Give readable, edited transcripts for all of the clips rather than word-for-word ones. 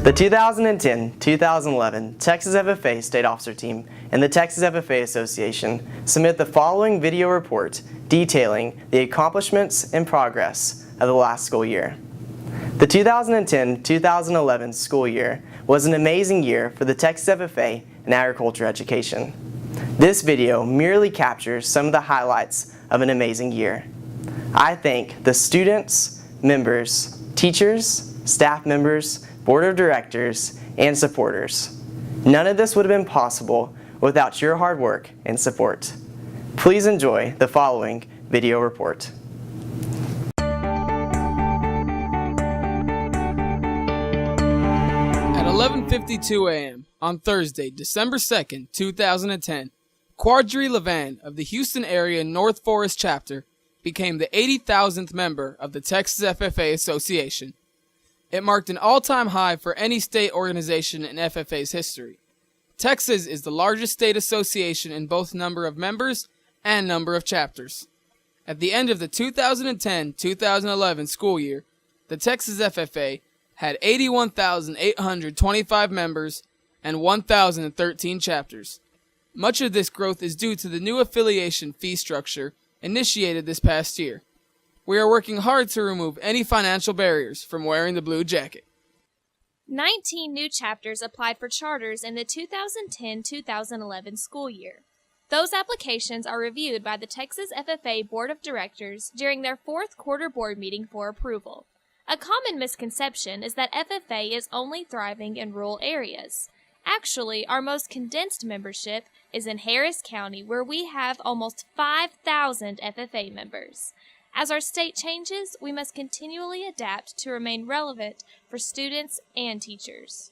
The 2010-2011 Texas FFA State Officer Team and the Texas FFA Association submit the following video report detailing the accomplishments and progress of the last school year. The 2010-2011 school year was an amazing year for the Texas FFA in agriculture education. This video merely captures some of the highlights of an amazing year. I thank the students, members, teachers, staff members, board of directors, and supporters. None of this would have been possible without your hard work and support. Please enjoy the following video report. At 11:52 a.m. on Thursday, December 2nd, 2010, Quadri Levan of the Houston area North Forest chapter became the 80,000th member of the Texas FFA Association. It marked an all-time high for any state organization in FFA's history. Texas is the largest state association in both number of members and number of chapters. At the end of the 2010-2011 school year, the Texas FFA had 81,825 members and 1,013 chapters. Much of this growth is due to the new affiliation fee structure initiated this past year. We are working hard to remove any financial barriers from wearing the blue jacket. 19 new chapters applied for charters in the 2010-2011 school year. Those applications are reviewed by the Texas FFA Board of Directors during their fourth quarter board meeting for approval. A common misconception is that FFA is only thriving in rural areas. Actually, our most condensed membership is in Harris County, where we have almost 5,000 FFA members. As our state changes, we must continually adapt to remain relevant for students and teachers.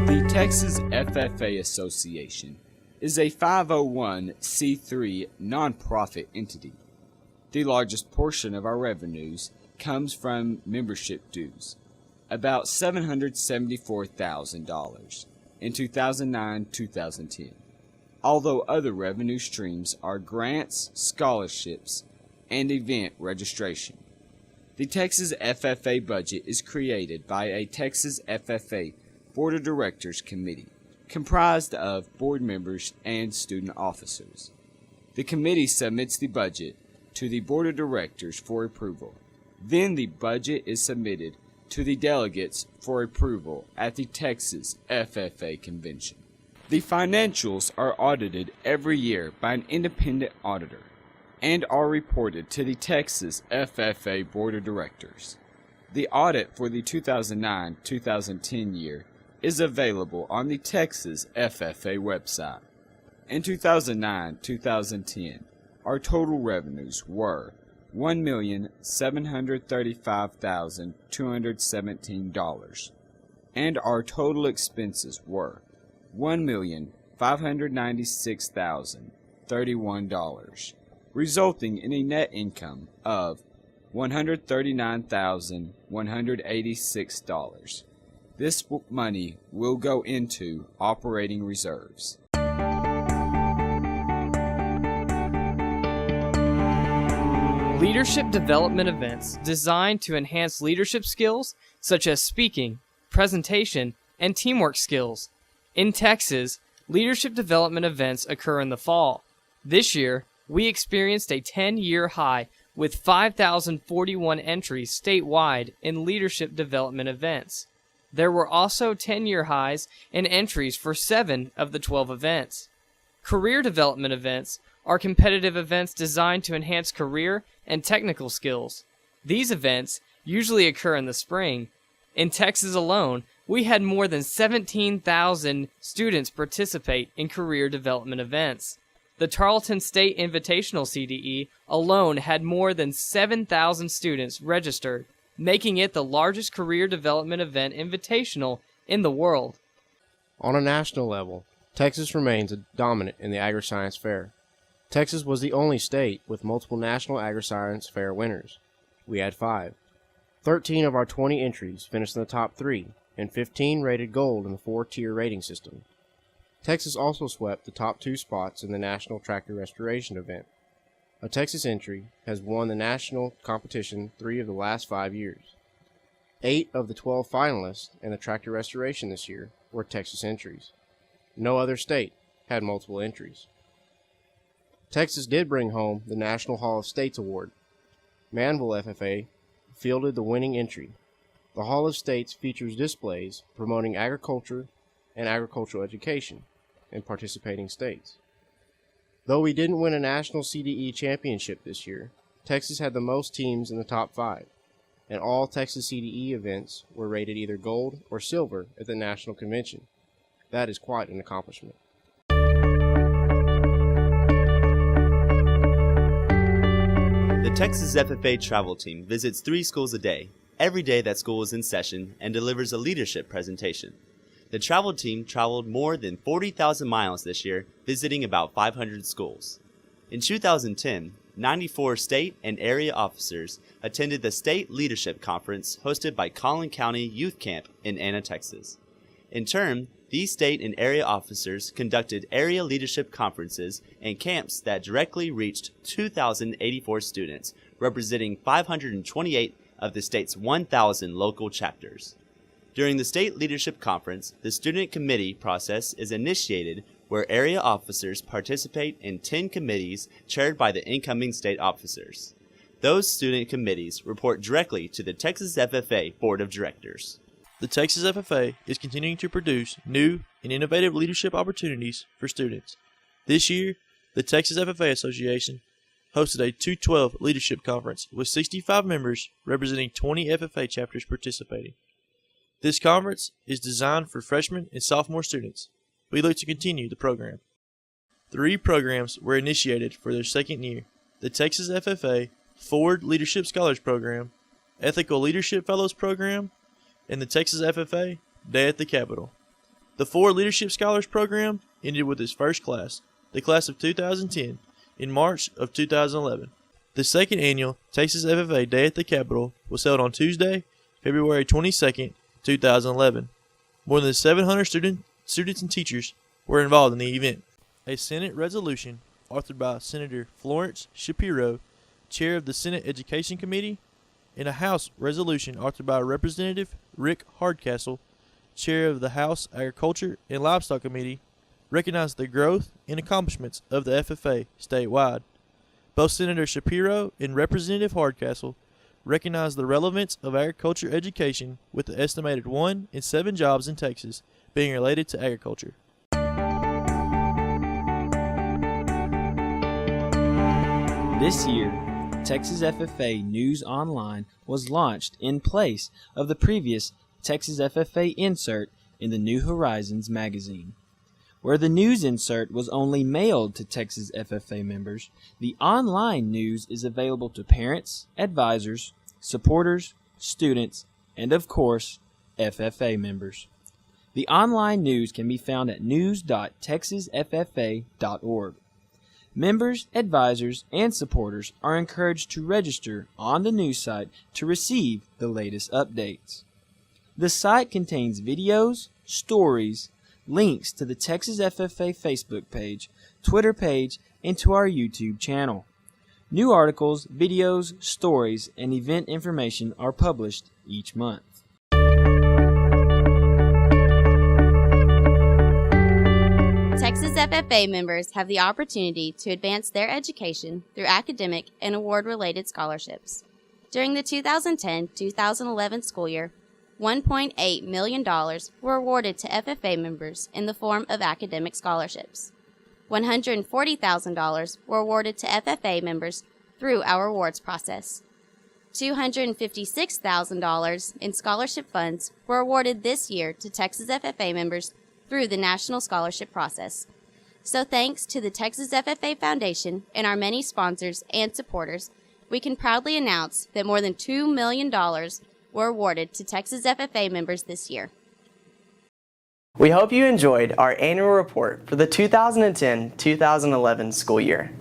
The Texas FFA Association is a 501c3 nonprofit entity. The largest portion of our revenues comes from membership dues, about $774,000 in 2009-2010, although other revenue streams are grants, scholarships, and event registration. The Texas FFA budget is created by a Texas FFA Board of Directors committee, comprised of board members and student officers. The committee submits the budget to the Board of Directors for approval. Then the budget is submitted to the delegates for approval at the Texas FFA Convention. The financials are audited every year by an independent auditor and are reported to the Texas FFA Board of Directors. The audit for the 2009-2010 year is available on the Texas FFA website. In 2009-2010, our total revenues were $1,735,217, and our total expenses were $1,596,031, resulting in a net income of $139,186. This money will go into operating reserves. Leadership development events designed to enhance leadership skills such as speaking, presentation, and teamwork skills. In Texas, leadership development events occur in the fall. This year, we experienced a 10-year high with 5,041 entries statewide in leadership development events. There were also 10-year highs in entries for 7 of the 12 events. Career development events are competitive events designed to enhance career and technical skills. These events usually occur in the spring. In Texas alone, we had more than 17,000 students participate in career development events. The Tarleton State Invitational CDE alone had more than 7,000 students registered, making it the largest career development event invitational in the world. On a national level, Texas remains dominant in the Agri-Science Fair. Texas was the only state with multiple National Agri-Science Fair winners. We had 5. 13 of our 20 entries finished in the top 3, and 15 rated gold in the 4-tier rating system. Texas also swept the top 2 spots in the National Tractor Restoration event. A Texas entry has won the national competition 3 of the last 5 years. 8 of the 12 finalists in the tractor restoration this year were Texas entries. No other state had multiple entries. Texas did bring home the National Hall of States Award. Manville FFA fielded the winning entry. The Hall of States features displays promoting agriculture and agricultural education in participating states. Though we didn't win a national CDE championship this year, Texas had the most teams in the top 5, and all Texas CDE events were rated either gold or silver at the national convention. That is quite an accomplishment. The Texas FFA travel team visits 3 schools a day, every day that school is in session, and delivers a leadership presentation. The travel team traveled more than 40,000 miles this year, visiting about 500 schools. In 2010, 94 state and area officers attended the State Leadership Conference hosted by Collin County Youth Camp in Anna, Texas. In turn, these state and area officers conducted area leadership conferences and camps that directly reached 2,084 students, representing 528 of the state's 1,000 local chapters. During the State Leadership Conference, the student committee process is initiated where area officers participate in 10 committees chaired by the incoming state officers. Those student committees report directly to the Texas FFA Board of Directors. The Texas FFA is continuing to produce new and innovative leadership opportunities for students. This year, the Texas FFA Association hosted a 212 Leadership Conference with 65 members representing 20 FFA chapters participating. This conference is designed for freshman and sophomore students. We look to continue the program. 3 programs were initiated for their second year: the Texas FFA Forward Leadership Scholars Program, Ethical Leadership Fellows Program, and the Texas FFA Day at the Capitol. The Forward Leadership Scholars Program ended with its first class, the class of 2010, in March of 2011. The second annual Texas FFA Day at the Capitol was held on Tuesday, February 22nd, 2011. More than 700 students and teachers were involved in the event. A Senate resolution authored by Senator Florence Shapiro, chair of the Senate Education Committee, and a House resolution authored by Representative Rick Hardcastle, chair of the House Agriculture and Livestock Committee, recognized the growth and accomplishments of the FFA statewide. Both Senator Shapiro and Representative Hardcastle recognized the relevance of agriculture education, with the estimated 1 in 7 jobs in Texas being related to agriculture. This year, Texas FFA News Online was launched in place of the previous Texas FFA insert in the New Horizons magazine. Where the news insert was only mailed to Texas FFA members, the online news is available to parents, advisors, supporters, students, and of course, FFA members. The online news can be found at news.texasffa.org. Members, advisors, and supporters are encouraged to register on the news site to receive the latest updates. The site contains videos, stories, links to the Texas FFA Facebook page, Twitter page, and to our YouTube channel. New articles, videos, stories, and event information are published each month. Texas FFA members have the opportunity to advance their education through academic and award-related scholarships. During the 2010-2011 school year, $1.8 million were awarded to FFA members in the form of academic scholarships. $140,000 were awarded to FFA members through our awards process. $256,000 in scholarship funds were awarded this year to Texas FFA members through the National Scholarship process. So thanks to the Texas FFA Foundation and our many sponsors and supporters, we can proudly announce that more than $2 million were awarded to Texas FFA members this year. We hope you enjoyed our annual report for the 2010-2011 school year.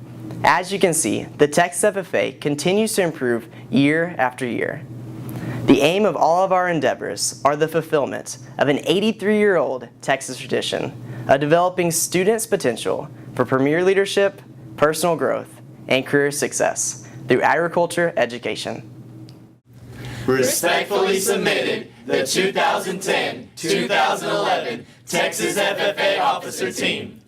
As you can see, the Texas FFA continues to improve year after year. The aim of all of our endeavors are the fulfillment of an 83-year-old Texas tradition of developing students' potential for premier leadership, personal growth, and career success through agriculture education. Respectfully submitted, the 2010-2011 Texas FFA Officer Team.